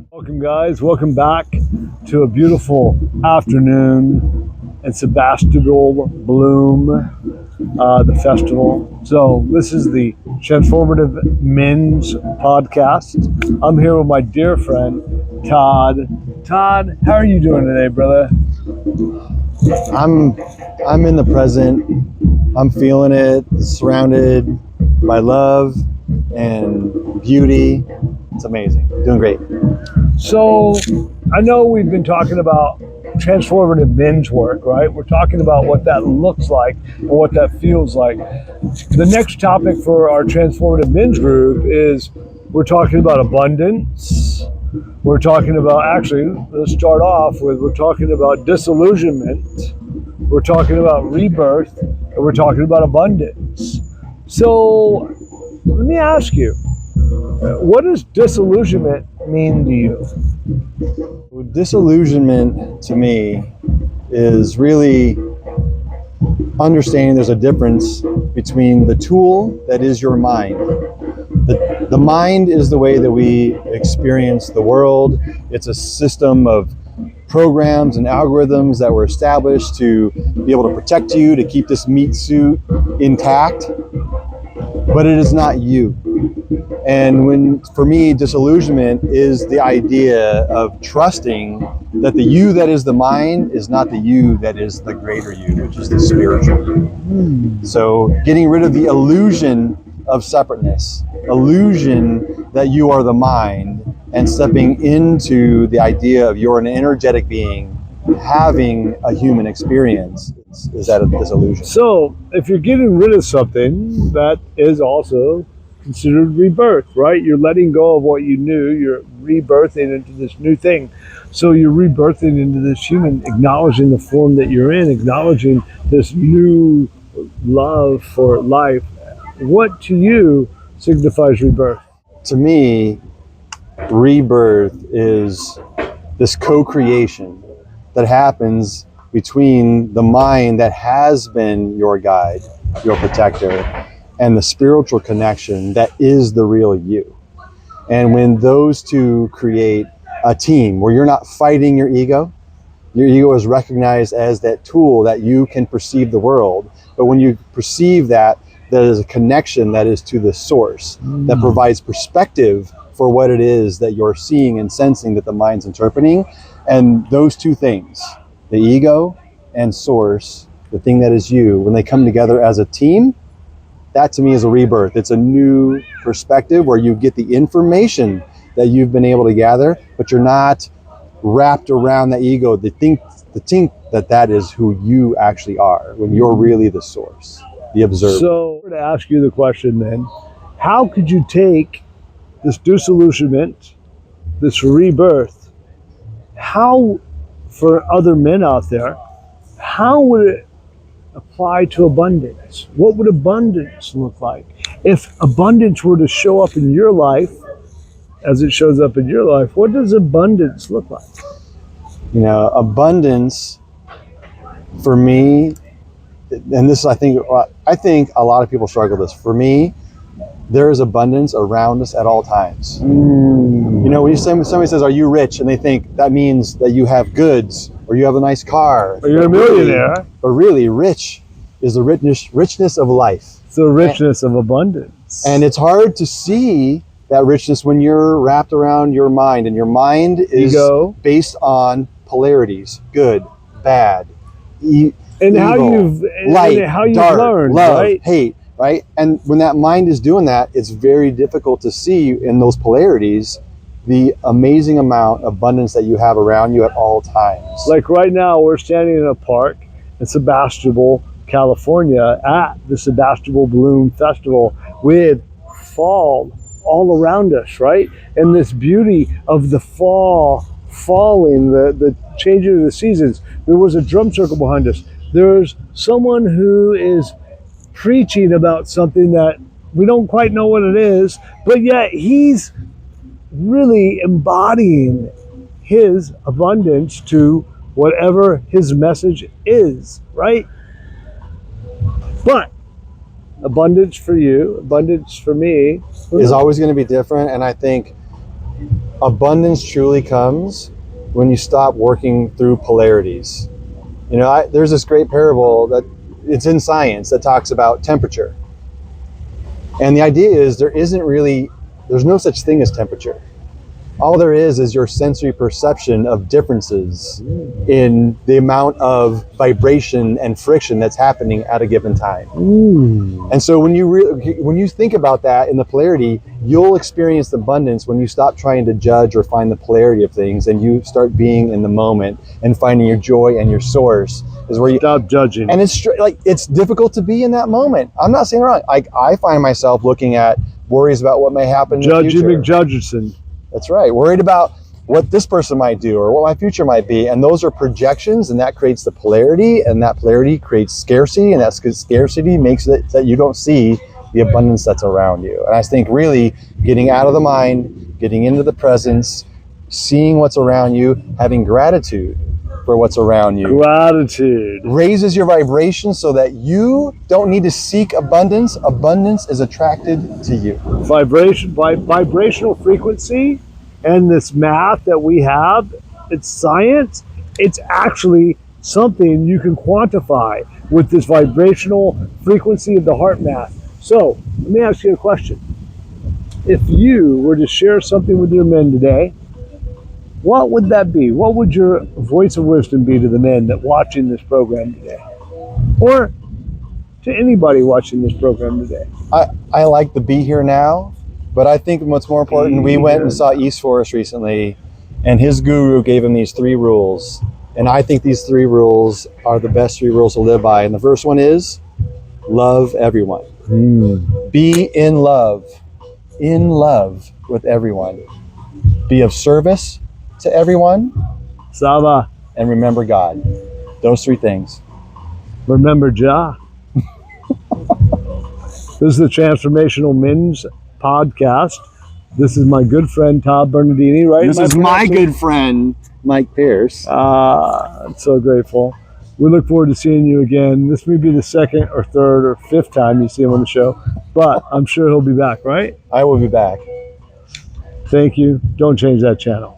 Welcome, guys. Welcome back to a beautiful afternoon in Sebastopol Bloom, the festival. So this is the Transformative Men's podcast. I'm here with my dear friend, Todd. Todd, how are you doing today, brother? I'm in the present. I'm feeling it, surrounded by love and beauty. It's amazing. Doing great. So I know we've been talking about transformative men's work, right? We're talking about what that looks like and what that feels like. The next topic for our transformative men's group is we're talking about abundance. We're talking about, actually, let's start off with, we're talking about disillusionment. We're talking about rebirth, and we're talking about abundance. So let me ask you, what does disillusionment mean to you? Disillusionment to me is really understanding there's a difference between the tool that is your mind. The mind is the way that we experience the world. It's a system of programs and algorithms that were established to be able to protect you, to keep this meat suit intact, but it is not you. And for me, disillusionment is the idea of trusting that the you that is the mind is not the you that is the greater you, which is the spiritual you. So getting rid of the illusion of separateness, illusion that you are the mind, and stepping into the idea of you're an energetic being having a human experience is that a disillusion. So if you're getting rid of something, that is also considered rebirth, right? You're letting go of what you knew, you're rebirthing into this new thing. So you're rebirthing into this human, acknowledging the form that you're in, acknowledging this new love for life. What to you signifies rebirth? To me, rebirth is this co-creation that happens between the mind that has been your guide, your protector, and the spiritual connection that is the real you. And when those two create a team where you're not fighting your ego is recognized as that tool that you can perceive the world. But when you perceive that is a connection that is to the source, that provides perspective for what it is that you're seeing and sensing that the mind's interpreting. And those two things, the ego and source, the thing that is you, when they come together as a team, that to me is a rebirth. It's a new perspective where you get the information that you've been able to gather, but you're not wrapped around the ego, the think that is who you actually are, when you're really the source, the observer. So to ask you the question then, how could you take this disillusionment, this rebirth, how, for other men out there, how would it apply to abundance? What would abundance look like? If abundance were to show up in your life, as it shows up in your life, what does abundance look like? You know, abundance for me, and this I think a lot of people struggle with this. For me, there is abundance around us at all times. You know, when somebody says, "Are you rich?" and they think that means that you have goods or you have a nice car, or you're a millionaire. But really, rich is the richness of life. It's the richness of abundance. And it's hard to see that richness when you're wrapped around your mind, and your mind is based on polarities: good, bad, evil, how you've dark, learned, love, right? hate, right? And when that mind is doing that, it's very difficult to see in those polarities the amazing amount of abundance that you have around you at all times. Like right now, we're standing in a park in Sebastopol, California, at the Sebastopol Bloom Festival with fall all around us, right? And this beauty of the fall, falling, the changing of the seasons. There was a drum circle behind us. There's someone who is preaching about something that we don't quite know what it is, but yet he's really embodying his abundance to whatever his message is, right? But Abundance for you, abundance for me. Is always going to be different. And I think abundance truly comes when you stop working through polarities. You know, there's this great parable that it's in science that talks about temperature. And the idea is there's no such thing as temperature. All there is your sensory perception of differences in the amount of vibration and friction that's happening at a given time. And so when you think about that in the polarity, you'll experience the abundance when you stop trying to judge or find the polarity of things, and you start being in the moment and finding your joy and your source is where you stop judging. And it's difficult to be in that moment. I'm not saying wrong. I find myself looking at worries about what may happen in the future. McJudgerson. That's right. Worried about what this person might do or what my future might be. And those are projections, and that creates the polarity, and that polarity creates scarcity, and that scarcity makes it that you don't see the abundance that's around you. And I think really getting out of the mind, getting into the presence, seeing what's around you, having gratitude for what's around you. Gratitude raises your vibration so that you don't need to seek abundance. Abundance is attracted to you. Vibrational frequency, and this math that we have, it's science. It's actually something you can quantify with this vibrational frequency of the heart math. So let me ask you a question. If you were to share something with your men today, what would that be? What would your voice of wisdom be to the men that watching this program today? Or to anybody watching this program today? I like the be here now, but I think what's more important, we went and saw East Forest recently, and his guru gave him these 3 rules. And I think these 3 rules are the best 3 rules to live by. And the first one is love everyone. Be in love with everyone. Be of service to everyone. Sava. And remember God. Those 3 things. Remember Jah. This is the Transformational Men's Podcast. This is my good friend Todd Bernardy, right? This is my good friend Mike Pierce. I'm so grateful. We look forward to seeing you again. This may be the 2nd or 3rd or 5th time you see him on the show, but I'm sure he'll be back, right? I will be back. Thank you. Don't change that channel.